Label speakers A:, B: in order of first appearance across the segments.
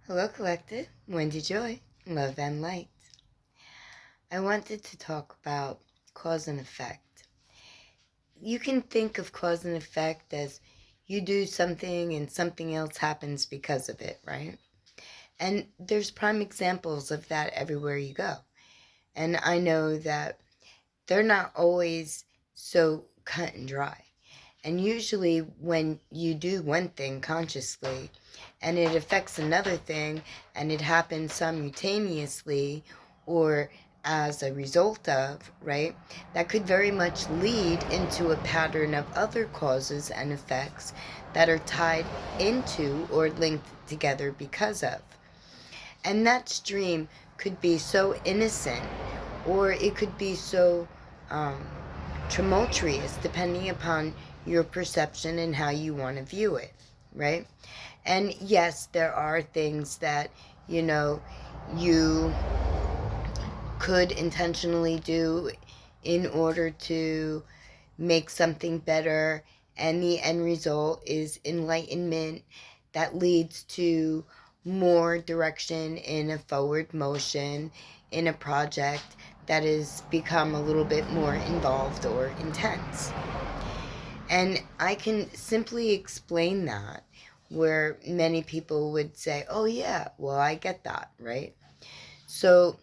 A: Hello, Collective. Wendy Joy, Love and Light. I wanted to talk about cause and effect. You can think of cause and effect as you do something and something else happens because of it, right? And there's prime examples of that everywhere you go. And I know that they're not always so cut and dry. And usually, when you do one thing consciously and it affects another thing and it happens simultaneously or as a result of, right, that could very much lead into a pattern of other causes and effects that are tied into or linked together because of. And that stream could be so innocent or it could be so um, tumultuous depending upon your perception and how you want to view it, right? And yes, there are things that, you could intentionally do in order to make something better, and the end result is enlightenment that leads to more direction in a forward motion in a project that has become a little bit more involved or intense. And I can simply explain that where many people would say, oh, yeah, well, I get that, right? So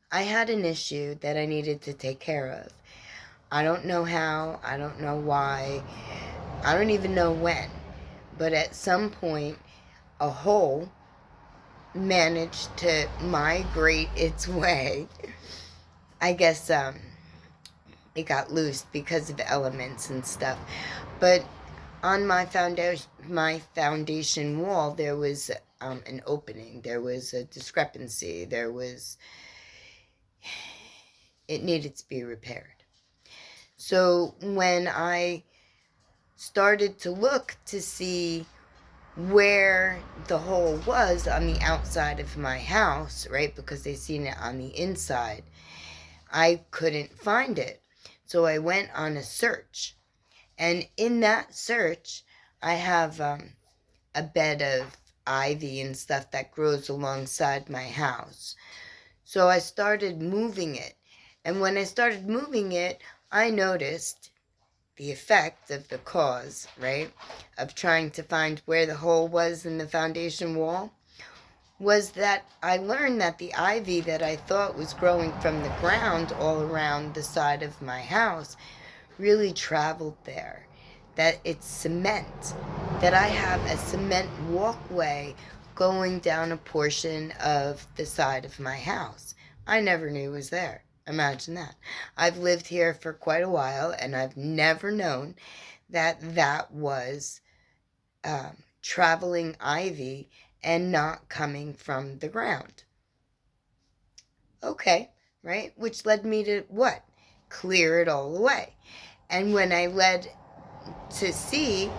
A: I had an issue that I needed to take care of. I don't know how, I don't know why, I don't even know when, but at some point, a hole managed to migrate its way. I guess it got loose because of elements and stuff. But on my foundation wall, there was an opening. There was a discrepancy. It needed to be repaired. So when I started to look to see where the hole was on the outside of my house, right, because they seen it on the inside, I couldn't find it. So I went on a search. And in that search, I have a bed of ivy and stuff that grows alongside my house. So I started moving it. And when I started moving it, I noticed the effect of the cause, right, of trying to find where the hole was in the foundation wall, was that I learned that the ivy that I thought was growing from the ground all around the side of my house really traveled there. That it's cement. That I have a cement walkway going down a portion of the side of my house. I never knew it was there. Imagine that. I've lived here for quite a while and I've never known that that was traveling ivy and not coming from the ground. Okay, right? Which led me to what? Clear it all away. And when I led to see,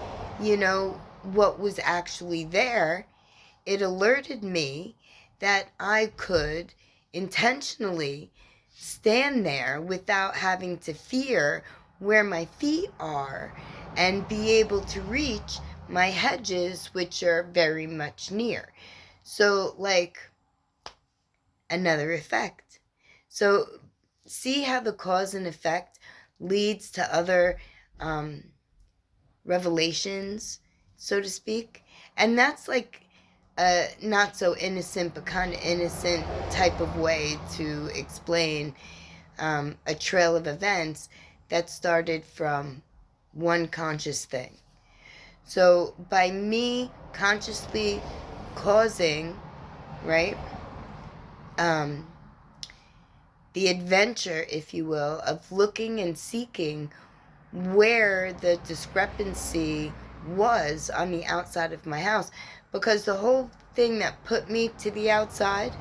A: what was actually there, it alerted me that I could intentionally stand there without having to fear where my feet are and be able to reach my hedges, which are very much near. So, like, another effect. So, see how the cause and effect leads to other revelations, so to speak. And that's like a not so innocent, but kind of innocent type of way to explain a trail of events that started from one conscious thing. So by me consciously causing, right, um, the adventure, if you will, of looking and seeking where the discrepancy was on the outside of my house, because the whole thing that put me to the outside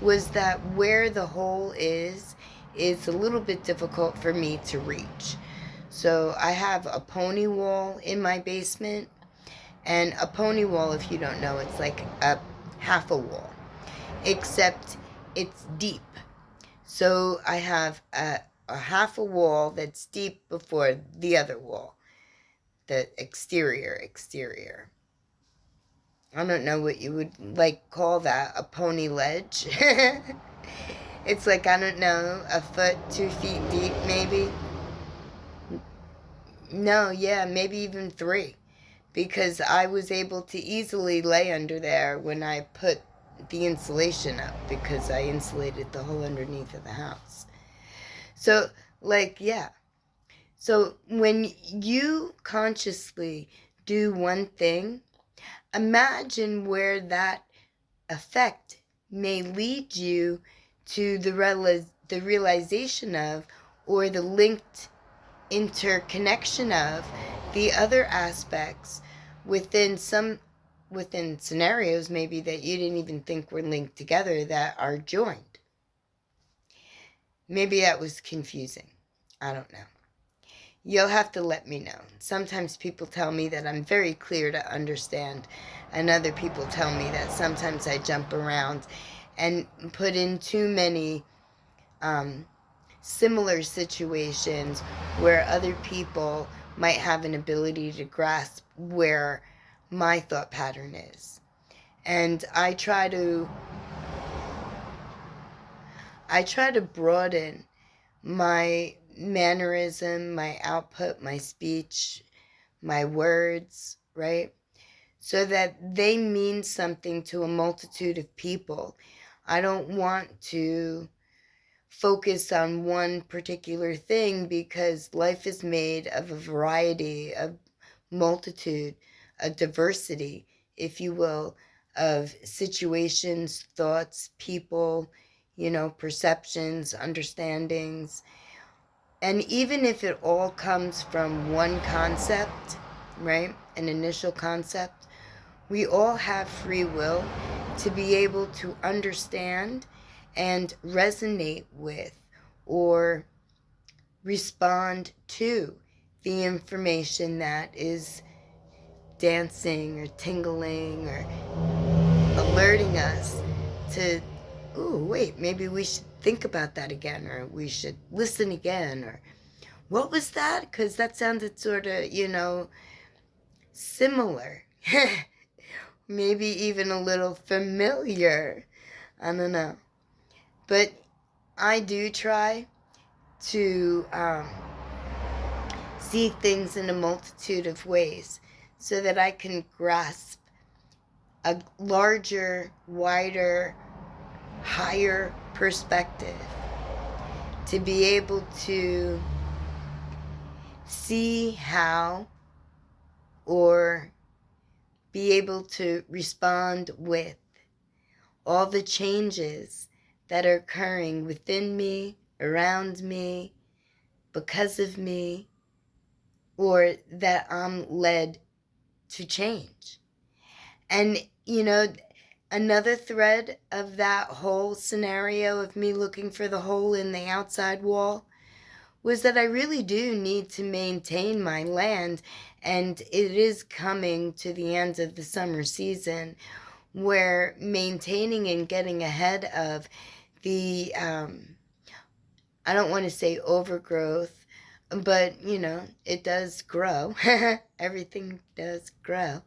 A: was that where the hole is a little bit difficult for me to reach. So I have a pony wall in my basement, and a pony wall, if you don't know, it's like a half a wall, except it's deep. So I have a half a wall that's deep before the other wall, the exterior. I don't know what you would like call that, a pony ledge. It's like, I don't know, a foot, 2 feet deep maybe. No, yeah, maybe even 3. Because I was able to easily lay under there when I put the insulation up, because I insulated the whole underneath of the house. So, like, yeah. So when you consciously do one thing, imagine where that effect may lead you to the realization of, or the linked interconnection of, the other aspects within scenarios maybe that you didn't even think were linked together, that are joined. Maybe that was confusing. I don't know. You'll have to let me know. Sometimes people tell me that I'm very clear to understand, and other people tell me that sometimes I jump around and put in too many similar situations where other people might have an ability to grasp where my thought pattern is. And I try to broaden my mannerism, my output, my speech, my words, right? So that they mean something to a multitude of people. I don't want to focus on one particular thing, because life is made of a variety, of multitude, a diversity, if you will, of situations, thoughts, people, perceptions, understandings. And even if it all comes from one concept, right, an initial concept, we all have free will to be able to understand and resonate with, or respond to, the information that is dancing or tingling or alerting us to, ooh, wait, maybe we should think about that again, or we should listen again, or what was that? Because that sounded sort of, similar. Maybe even a little familiar. I don't know. But I do try to see things in a multitude of ways, so that I can grasp a larger, wider, higher perspective, to be able to see how, or be able to respond with, all the changes that are occurring within me, around me, because of me, or that I'm led to change. And, another thread of that whole scenario of me looking for the hole in the outside wall was that I really do need to maintain my land. And it is coming to the end of the summer season, where maintaining and getting ahead of the, I don't want to say overgrowth, but, it does grow. Everything does grow.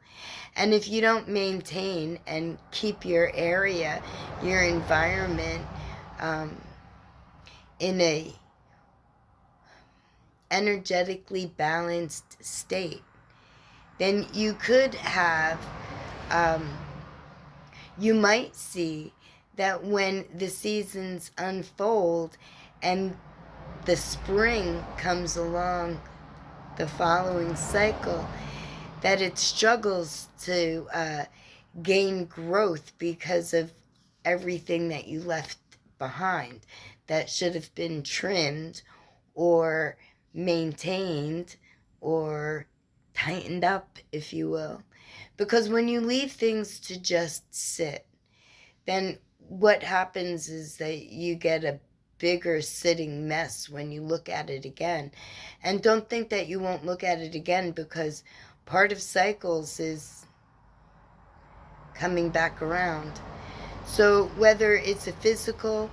A: And if you don't maintain and keep your area, your environment, in a energetically balanced state, then you could have, you might see that when the seasons unfold and the spring comes along the following cycle, that it struggles to gain growth because of everything that you left behind that should have been trimmed or maintained or tightened up, if you will. Because when you leave things to just sit, then what happens is that you get a bigger sitting mess when you look at it again. And don't think that you won't look at it again, because part of cycles is coming back around. So whether it's a physical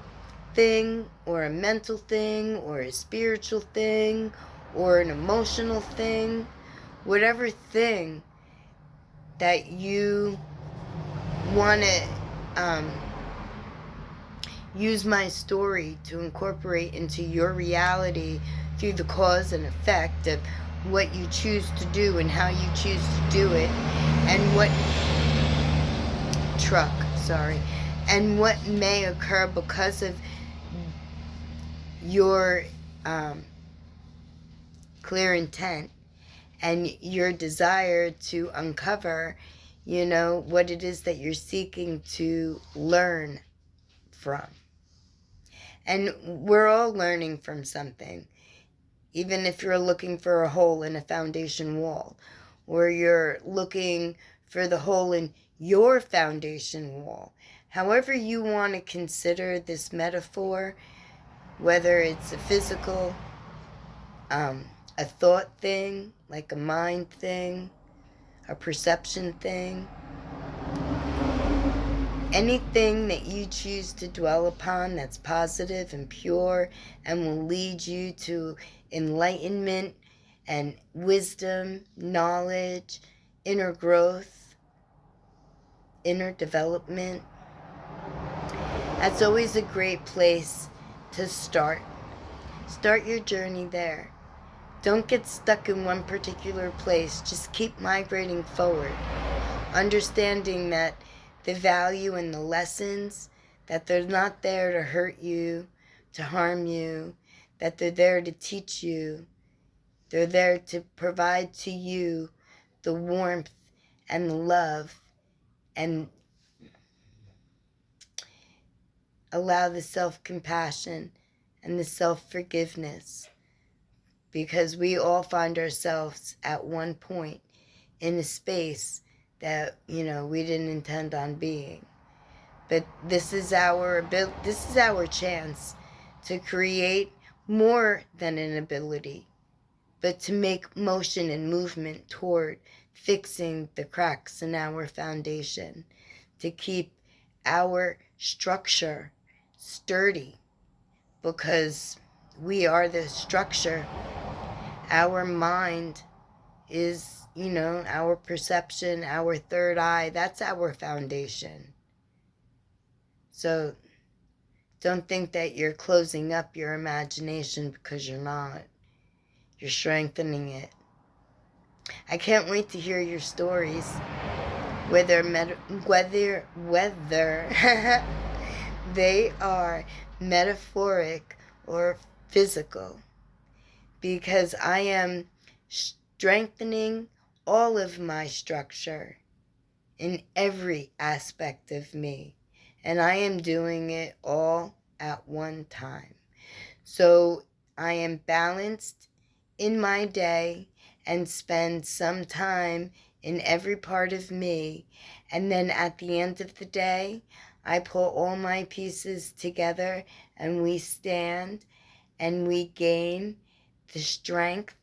A: thing, or a mental thing, or a spiritual thing, or an emotional thing, whatever thing that you want to use my story to incorporate into your reality through the cause and effect of what you choose to do and how you choose to do it, and what and what may occur because of your clear intent and your desire to uncover, what it is that you're seeking to learn from. And we're all learning from something. Even if you're looking for a hole in a foundation wall, or you're looking for the hole in your foundation wall. However you want to consider this metaphor, whether it's a physical, a thought thing, like a mind thing, a perception thing, anything that you choose to dwell upon that's positive and pure and will lead you to enlightenment and wisdom, knowledge, inner growth, inner development. That's always a great place to start. Start your journey there. Don't get stuck in one particular place. Just keep migrating forward, understanding that the value and the lessons, that they're not there to hurt you, to harm you, that they're there to teach you. They're there to provide to you the warmth and the love, and allow the self-compassion and the self-forgiveness, because we all find ourselves at one point in a space that, we didn't intend on being. But this is our chance to create more than an ability, but to make motion and movement toward fixing the cracks in our foundation, to keep our structure sturdy, because we are the structure. Our mind is, our perception, our third eye, that's our foundation. So don't think that you're closing up your imagination, because you're not. You're strengthening it. I can't wait to hear your stories, whether they are metaphoric or physical, because I am strengthening all of my structure in every aspect of me, and I am doing it all at one time. So I am balanced in my day and spend some time in every part of me, and then at the end of the day, I pull all my pieces together and we stand and we gain the strength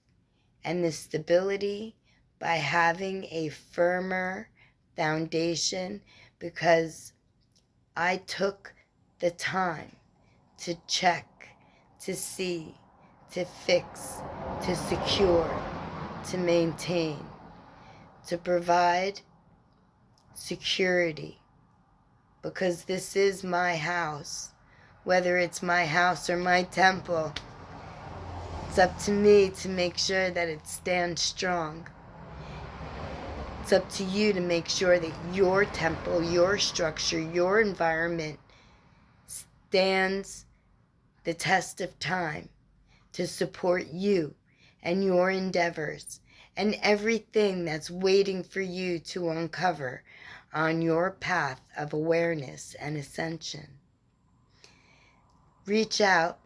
A: and the stability by having a firmer foundation, because I took the time to check, to see, to fix, to secure, to maintain, to provide security, because this is my house. Whether it's my house or my temple, it's up to me to make sure that it stands strong. It's up to you to make sure that your temple, your structure, your environment stands the test of time to support you and your endeavors and everything that's waiting for you to uncover on your path of awareness and ascension. Reach out.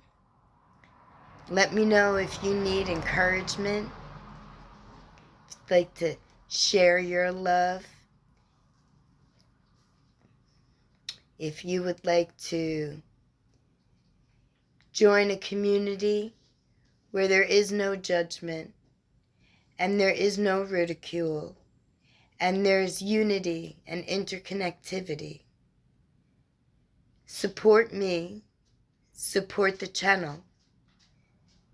A: Let me know if you need encouragement, if you'd like to share your love, if you would like to join a community where there is no judgment and there is no ridicule and there's unity and interconnectivity. Support me, support the channel,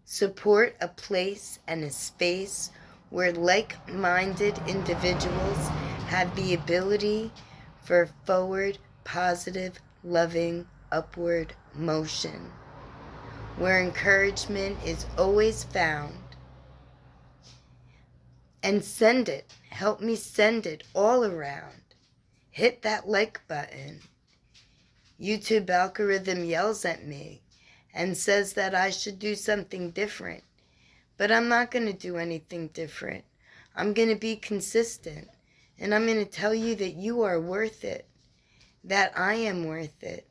A: support a place and a space where like-minded individuals have the ability for forward, positive, loving, upward motion, where encouragement is always found. And send it. Help me send it all around. Hit that like button. YouTube algorithm yells at me and says that I should do something different. But I'm not going to do anything different. I'm going to be consistent. And I'm going to tell you that you are worth it. That I am worth it.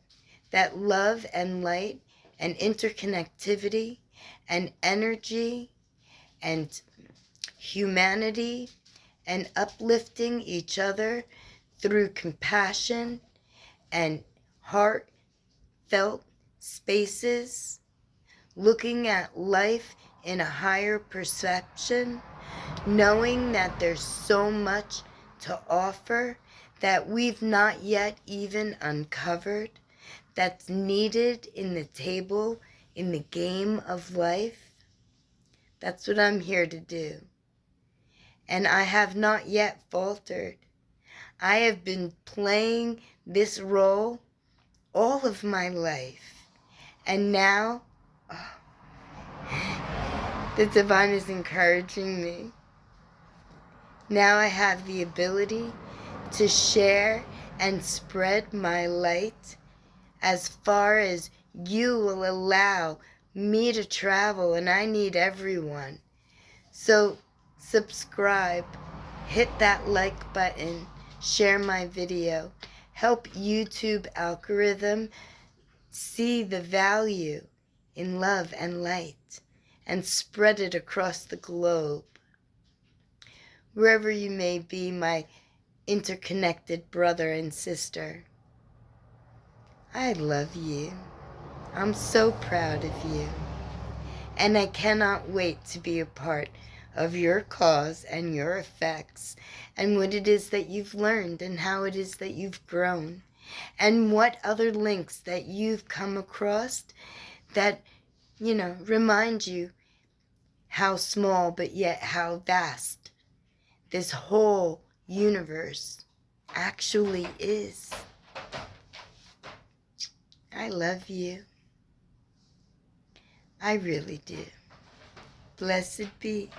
A: That love and light and interconnectivity and energy and humanity and uplifting each other through compassion and heartfelt spaces, looking at life in a higher perception, knowing that there's so much to offer that we've not yet even uncovered, that's needed in the table, in the game of life. That's what I'm here to do. And I have not yet faltered. I have been playing this role all of my life. And now, the divine is encouraging me. Now I have the ability to share and spread my light as far as you will allow me to travel, and I need everyone. So subscribe, hit that like button, share my video, help YouTube algorithm see the value in love and light and spread it across the globe. Wherever you may be, my interconnected brother and sister, I love you. I'm so proud of you. And I cannot wait to be a part of your cause and your effects and what it is that you've learned and how it is that you've grown and what other links that you've come across that, remind you how small but yet how vast this whole universe actually is. I love you. I really do. Blessed be.